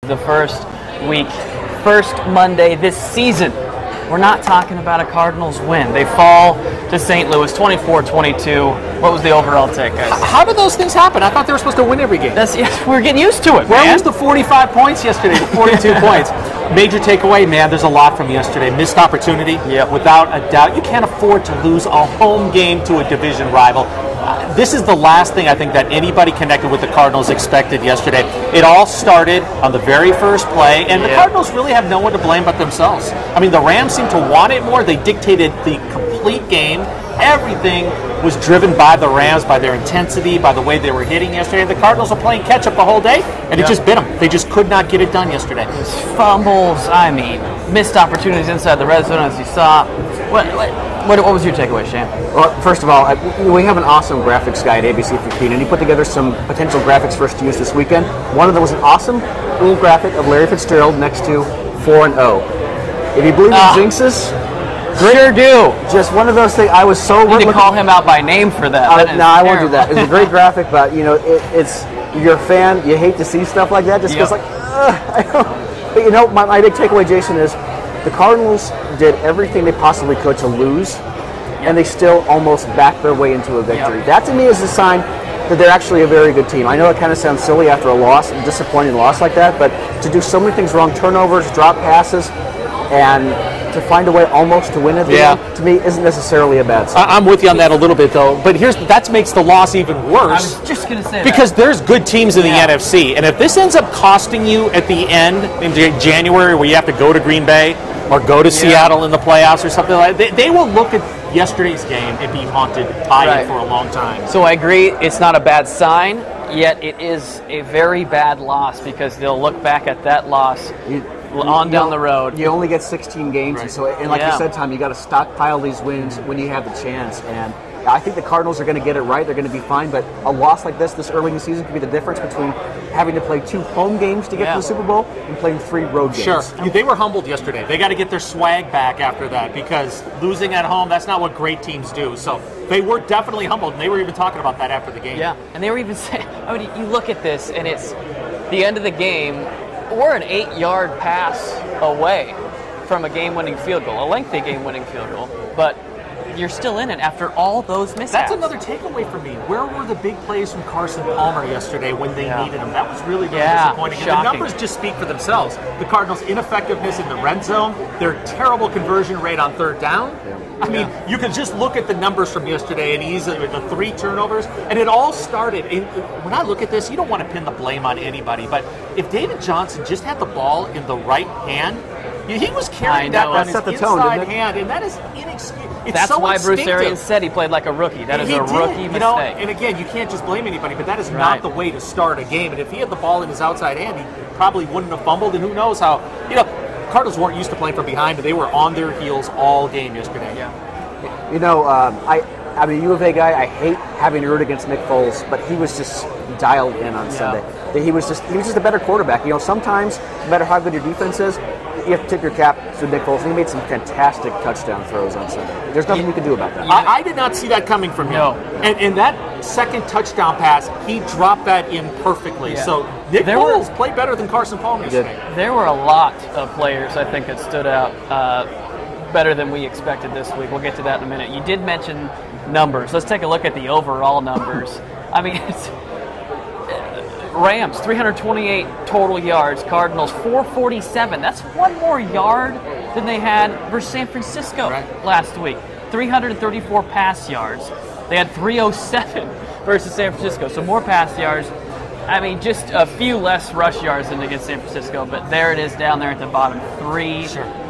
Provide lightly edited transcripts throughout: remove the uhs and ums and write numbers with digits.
the first Monday this season. We're not talking about a Cardinals win. They fall to St. Louis 24-22. What was the overall take, guys? How did those things happen? I thought they were supposed to win every game. We're getting used to it, Where man. was the 45 points yesterday, the 42 points? Major takeaway, man, there's a lot from yesterday. Missed opportunity, without a doubt. You can't afford to lose a home game to a division rival. This is the last thing I think that anybody connected with the Cardinals expected yesterday. It all started on the very first play, and the Cardinals really have no one to blame but themselves. I mean, the Rams seem to want it more. They dictated the complete game. Everything was driven by the Rams, by their intensity, by the way they were hitting yesterday. The Cardinals were playing catch-up the whole day, and it just bit them. They just could not get it done yesterday. Fumbles, missed opportunities inside the red zone, as you saw. What was your takeaway, Shane? Well, first of all, we have an awesome graphics guy at ABC15, and he put together some potential graphics for us to use this weekend. One of them was an awesome little graphic of Larry Fitzgerald next to 4-0. If you believe in jinxes, sure do. Just one of those things. I was so. You need to call him out by name for that. No, I won't do that. It's a great graphic, but it's you're a fan. You hate to see stuff like that, just because I don't. But my big takeaway, Jason, is the Cardinals did everything they possibly could to lose, and they still almost backed their way into a victory. That to me is a sign that they're actually a very good team. I know it kind of sounds silly after a disappointing loss like that, but to do so many things wrong, turnovers, drop passes, and to find a way almost to win at the end, to me, isn't necessarily a bad sign. I'm with you on that a little bit, though. But that makes the loss even worse. I was just going to say because there's good teams in the NFC. And if this ends up costing you at the end in January where you have to go to Green Bay or go to Seattle in the playoffs or something like that, they will look at yesterday's game and be haunted by it for a long time. So I agree, it's not a bad sign, yet it is a very bad loss because they'll look back at that loss down the road. You only get 16 games, and like you said, Tom, you got to stockpile these wins when you have the chance. And I think the Cardinals are going to get it right. They're going to be fine. But a loss like this early in the season could be the difference between having to play 2 home games to get to the Super Bowl and playing 3 road games. Sure. They were humbled yesterday. They got to get their swag back after that because losing at home, that's not what great teams do. So they were definitely humbled, and they were even talking about that after the game. Yeah, and they were even saying, you look at this, and it's the end of the game. We're an 8-yard pass away from a game-winning field goal, a lengthy game-winning field goal, but you're still in it after all those mishaps. That's another takeaway for me. Where were the big plays from Carson Palmer yesterday when they needed them? That was really disappointing. And the numbers just speak for themselves. The Cardinals' ineffectiveness in the red zone, their terrible conversion rate on third down. I mean, you can just look at the numbers from yesterday and easily with the 3 turnovers, and it all started. When I look at this, you don't want to pin the blame on anybody, but if David Johnson just had the ball in the right hand, he was carrying that on his inside hand, and that is inexcusable. That's why Bruce Arians said he played like a rookie. That is a rookie mistake. And again, you can't just blame anybody, but that is not the way to start a game. And if he had the ball in his outside hand, he probably wouldn't have fumbled, and who knows how. Cardinals weren't used to playing from behind, and they were on their heels all game yesterday. I mean, U of A guy, I hate having to root against Nick Foles, but he was just dialed in on Sunday. He was just a better quarterback. Sometimes, no matter how good your defense is, you have to tip your cap to Nick Foles. He made some fantastic touchdown throws on Sunday. There's nothing you can do about that. I did not see that coming from him. No. And that second touchdown pass, he dropped that in perfectly. Yeah. So Nick Foles played better than Carson Palmer yesterday. There were a lot of players, I think, that stood out better than we expected this week. We'll get to that in a minute. You did mention numbers. Let's take a look at the overall numbers. I mean, it's Rams, 328 total yards. Cardinals, 447. That's 1 more yard than they had versus San Francisco last week. 334 pass yards. They had 307 versus San Francisco. So more pass yards. I mean, just a few less rush yards than against San Francisco. But there it is down there at the bottom. 3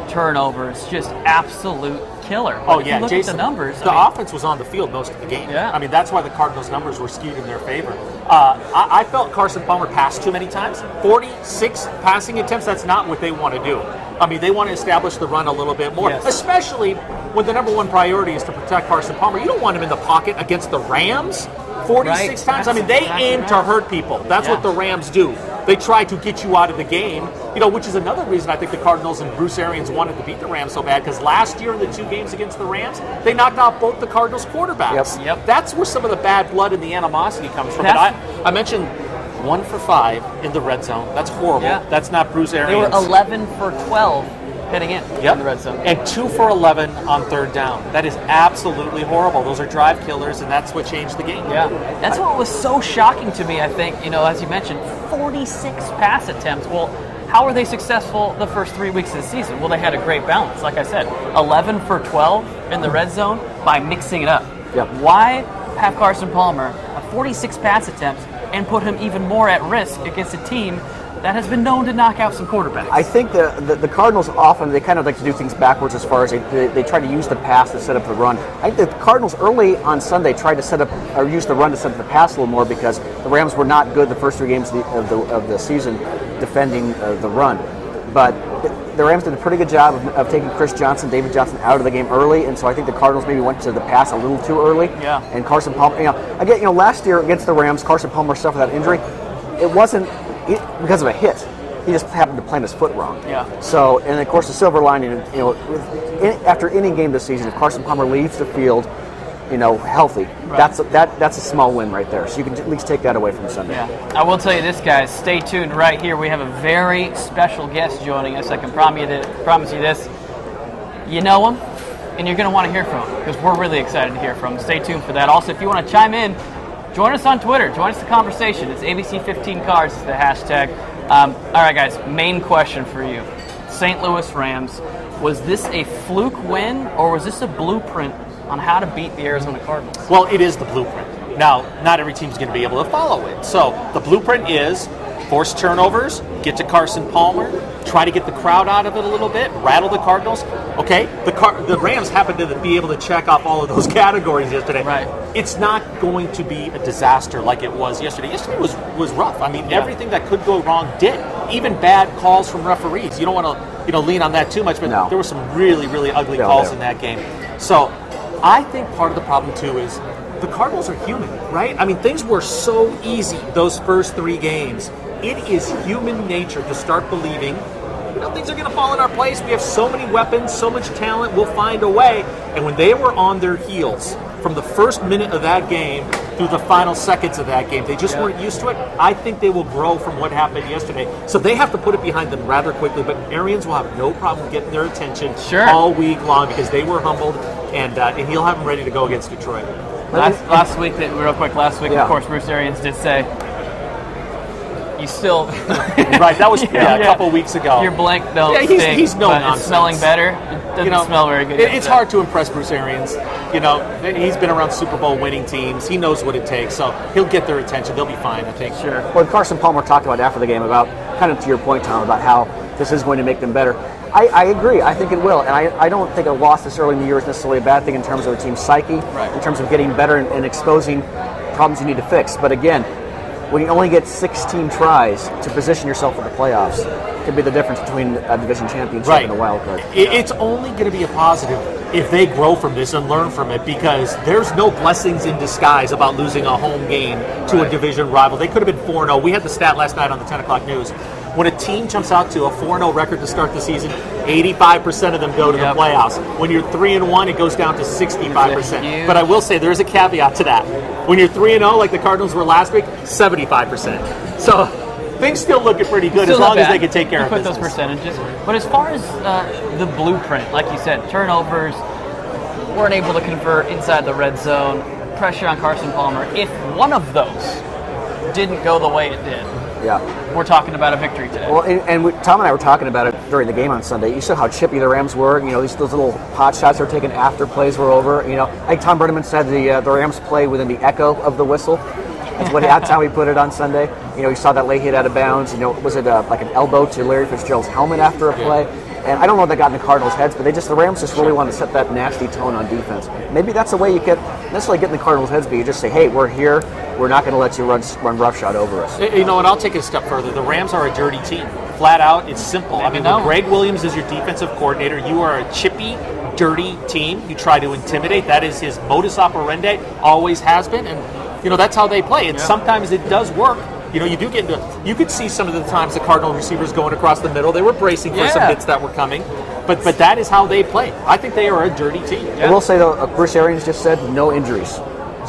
turnovers. Just absolute killer. But if you look at the numbers. The offense was on the field most of the game. Yeah. I mean, that's why the Cardinals' numbers were skewed in their favor. I felt Carson Palmer passed too many times. 46 passing attempts, that's not what they want to do. I mean, they want to establish the run a little bit more, especially when the number 1 priority is to protect Carson Palmer. You don't want him in the pocket against the Rams 46 times. I mean, they aim to hurt people. That's what the Rams do. They try to get you out of the game, which is another reason I think the Cardinals and Bruce Arians wanted to beat the Rams so bad, because last year in the 2 games against the Rams, they knocked out both the Cardinals quarterbacks. That's where some of the bad blood and the animosity comes from. But I mentioned 1 for 5 in the red zone. That's horrible. Yeah. That's not Bruce Arians. They were 11 for 12 heading in the red zone. And 2 for 11 on third down. That is absolutely horrible. Those are drive killers, and that's what changed the game. Yeah. That's what was so shocking to me, I think, as you mentioned, 46 pass attempts. Well, how were they successful the first 3 weeks of the season? Well, they had a great balance. Like I said, 11 for 12 in the red zone by mixing it up. Yep. Why have Carson Palmer 46 pass attempts and put him even more at risk against a team that has been known to knock out some quarterbacks? I think the Cardinals often, they kind of like to do things backwards as far as they try to use the pass to set up the run. I think the Cardinals early on Sunday tried to set up or use the run to set up the pass a little more because the Rams were not good the first 3 games of the season defending the run. But the Rams did a pretty good job of taking David Johnson out of the game early, and so I think the Cardinals maybe went to the pass a little too early. Yeah. And Carson Palmer, last year against the Rams, Carson Palmer suffered that injury. It wasn't because of a hit. He just happened to plant his foot wrong. Yeah. So, and of course, the silver lining, after any game this season, if Carson Palmer leaves the field, healthy, right, that's a small win right there. So you can at least take that away from Sunday. Yeah. I will tell you this, guys. Stay tuned right here. We have a very special guest joining us. I can promise you this. You know him, and you're going to want to hear from him because we're really excited to hear from him. Stay tuned for that. Also, if you want to chime in, join us on Twitter. Join us in the conversation. It's ABC15’s is the hashtag. All right, guys, main question for you. St. Louis Rams, was this a fluke win or was this a blueprint on how to beat the Arizona Cardinals? Well, it is the blueprint. Now, not every team's going to be able to follow it. So the blueprint is force turnovers, get to Carson Palmer, try to get the crowd out of it a little bit, rattle the Cardinals. Okay, the Rams happened to be able to check off all of those categories yesterday. Right. It's not going to be a disaster like it was yesterday. Yesterday was rough. I mean, everything that could go wrong did. Even bad calls from referees. You don't want to lean on that too much, but there were some really, really ugly calls in that game. So I think part of the problem too is the Cardinals are human, right? I mean, things were so easy those first 3 games. It is human nature to start believing, things are going to fall in our place. We have so many weapons, so much talent, we'll find a way. And when they were on their heels from the first minute of that game through the final seconds of that game, they just weren't used to it. I think they will grow from what happened yesterday. So they have to put it behind them rather quickly, but Arians will have no problem getting their attention all week long because they were humbled, and he'll have them ready to go against Detroit. Last week, of course, Bruce Arians did say, you still... Right, that was a couple weeks ago. Your blank don't stink, he's no but nonsense. it's smelling better. It doesn't smell very good. It's hard to impress Bruce Arians. He's been around Super Bowl winning teams. He knows what it takes, so he'll get their attention. They'll be fine, I think. Sure. Well, Carson Palmer talked about after the game about, kind of to your point, Tom, about how this is going to make them better. I agree. I think it will. And I don't think a loss this early in the year is necessarily a bad thing in terms of a team's psyche, in terms of getting better and exposing problems you need to fix. But again, when you only get 16 tries to position yourself for the playoffs, it could be the difference between a division championship and a wild card. It's only going to be a positive if they grow from this and learn from it, because there's no blessings in disguise about losing a home game to a division rival. They could have been 4-0. We had the stat last night on the 10 o'clock news. When a team jumps out to a 4-0 record to start the season, 85% of them go to the playoffs. When you're 3-1, it goes down to 65%. But I will say there is a caveat to that. When you're 3-0, like the Cardinals were last week, 75%. So things still looking pretty good as long as they can take care of business. Put those percentages. But as far as the blueprint, like you said, turnovers, weren't able to convert inside the red zone, pressure on Carson Palmer. If one of those didn't go the way it did, we're talking about a victory today. Well, Tom and I were talking about it during the game on Sunday. You saw how chippy the Rams were. Those little pot shots they were taking after plays were over. Like Tom Brenneman said, the Rams play within the echo of the whistle. That's how he put it on Sunday. You saw that late hit out of bounds. Was it like an elbow to Larry Fitzgerald's helmet after a play? And I don't know if that got in the Cardinals' heads, but the Rams just really want to set that nasty tone on defense. Maybe that's the way you can't necessarily get in the Cardinals' heads, but you just say, hey, we're here. We're not going to let you run roughshod over us. You know what? I'll take it a step further. The Rams are a dirty team. Flat out, it's simple. When Greg Williams is your defensive coordinator, you are a chippy, dirty team. You try to intimidate. That is his modus operandi, always has been. And, that's how they play. And sometimes it does work. You could see some of the times the Cardinal receivers going across the middle. They were bracing for some hits that were coming. But that is how they play. I think they are a dirty team. I will say, though, Bruce Arians just said no injuries.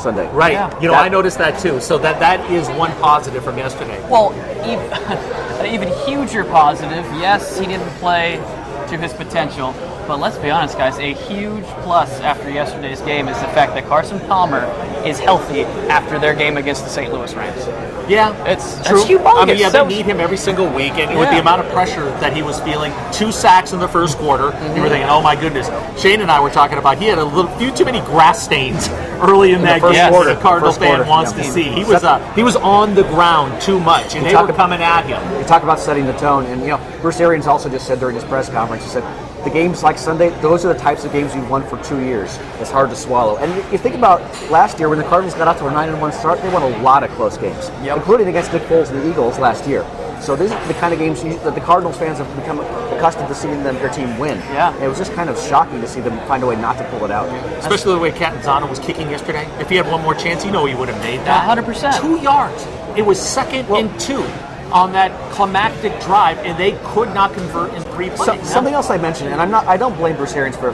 Sunday. Right. Yeah. You know, I noticed that too. So that is one positive from yesterday. Well, an even huger positive, yes, he didn't play to his potential, but let's be honest, guys, a huge plus after yesterday's game is the fact that Carson Palmer is healthy after their game against the St. Louis Rams. Yeah, That's true. humongous. I mean, they need him every single week, and with the amount of pressure that he was feeling, 2 sacks in the first quarter, you were thinking, oh my goodness. Shane and I were talking about he had a few too many grass stains early in that game that a Cardinal fan wants to see. He was on the ground too much, and they were coming at him. You talk about setting the tone, and Bruce Arians also just said during his press conference, he said, the games like Sunday, those are the types of games we've won for 2 years. It's hard to swallow. And you think about last year when the Cardinals got out to a 9-1 start, they won a lot of close games, including against Nick Foles and the Eagles last year. So this is the kind of games that the Cardinals fans have become accustomed to seeing their team win. Yeah. And it was just kind of shocking to see them find a way not to pull it out. Especially the way Catanzaro was kicking yesterday. If he had one more chance, he would have made that. 100%. 2 yards. It was second and 2 on that climactic drive, and they could not convert in 3 plays. Something else I mentioned, and I don't blame Bruce Arians for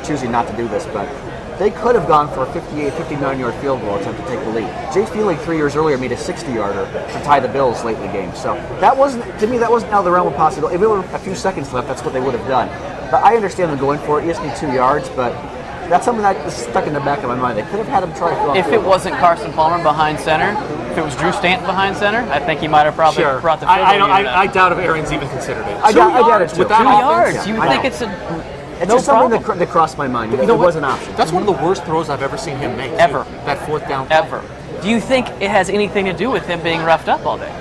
choosing not to do this, but they could have gone for a 58, 59-yard field goal attempt to take the lead. Jay Feely 3 years earlier made a 60-yarder to tie the Bills late in the game. So that wasn't out of the realm of possibility. If it were a few seconds left, that's what they would have done. But I understand them going for it. You just need 2 yards, but that's something that is stuck in the back of my mind. They could have had him try to If it wasn't Carson Palmer behind center, if it was Drew Stanton behind center, I think he might have probably brought the field goal. I doubt if Arians even considered it. I doubt it too. With that 2 yards. offense? You would think it's It's no just something problem. that crossed my mind. It what? was an option. That's one of the worst throws I've ever seen him make. Ever. That 4th down. Ever. Do you think it has anything to do with him being roughed up all day?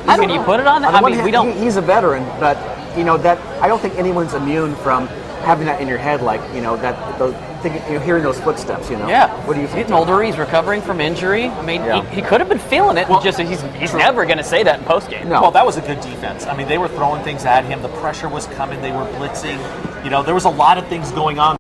Can you put it on that? I mean, we don't. He's a veteran, but that I don't think anyone's immune from having that in your head, like hearing those footsteps. Yeah. What do you He's think? getting older. He's recovering from injury. I mean, he could have been feeling it. Well, just he's never going to say that in postgame. No. Well, that was a good defense. I mean, they were throwing things at him. The pressure was coming. They were blitzing. There was a lot of things going on.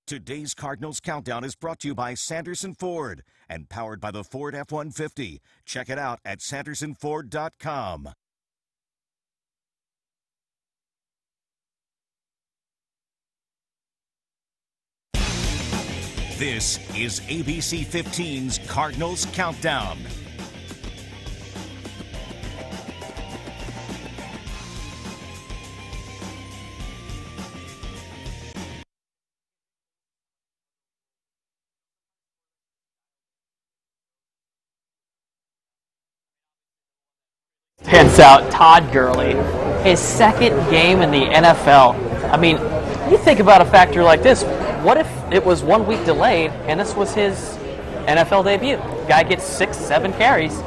Today's Cardinals Countdown is brought to you by Sanderson Ford and powered by the Ford F-150. Check it out at sandersonford.com. This is ABC15's Cardinals Countdown. Hands out, Todd Gurley, his 2nd game in the NFL. I mean, you think about a factor like this. What if it was 1 week delayed and this was his NFL debut? Guy gets 6-7 carries,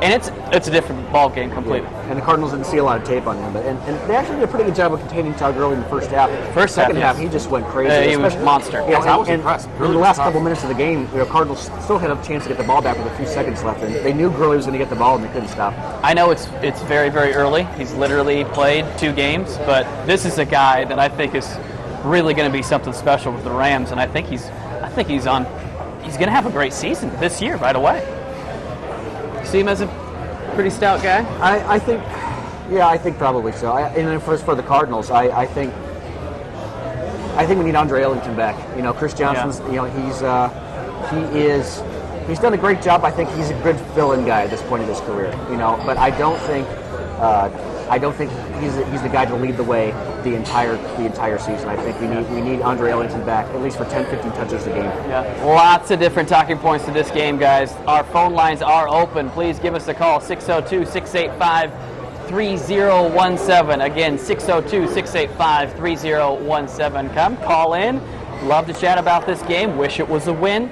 and it's a different ball game completely. Yeah. And the Cardinals didn't see a lot of tape on him, and they actually did a pretty good job of containing Todd Gurley in the first half. Second half, he just went crazy. He was a monster. Yeah, I was impressed. In the last couple minutes of the game, Cardinals still had a chance to get the ball back with a few seconds left, and they knew Gurley was going to get the ball, and they couldn't stop him. I know it's very, very early. He's literally played 2 games, but this is a guy that I think is really going to be something special with the Rams, and I think he's going to have a great season this year right away. You see him as a pretty stout guy? I think probably so. And for the Cardinals, I think we need Andre Ellington back. Chris Johnson's. He's done a great job. I think he's a good fill-in guy at this point in his career. But I don't think he's the guy to lead the way the entire season. I think we need Andre Ellington back at least for 10-15 touches a game. Yeah, lots of different talking points to this game, guys. Our phone lines are open. Please give us a call, 602-685-3017. Again, 602-685-3017. Come call in. Love to chat about this game. Wish it was a win.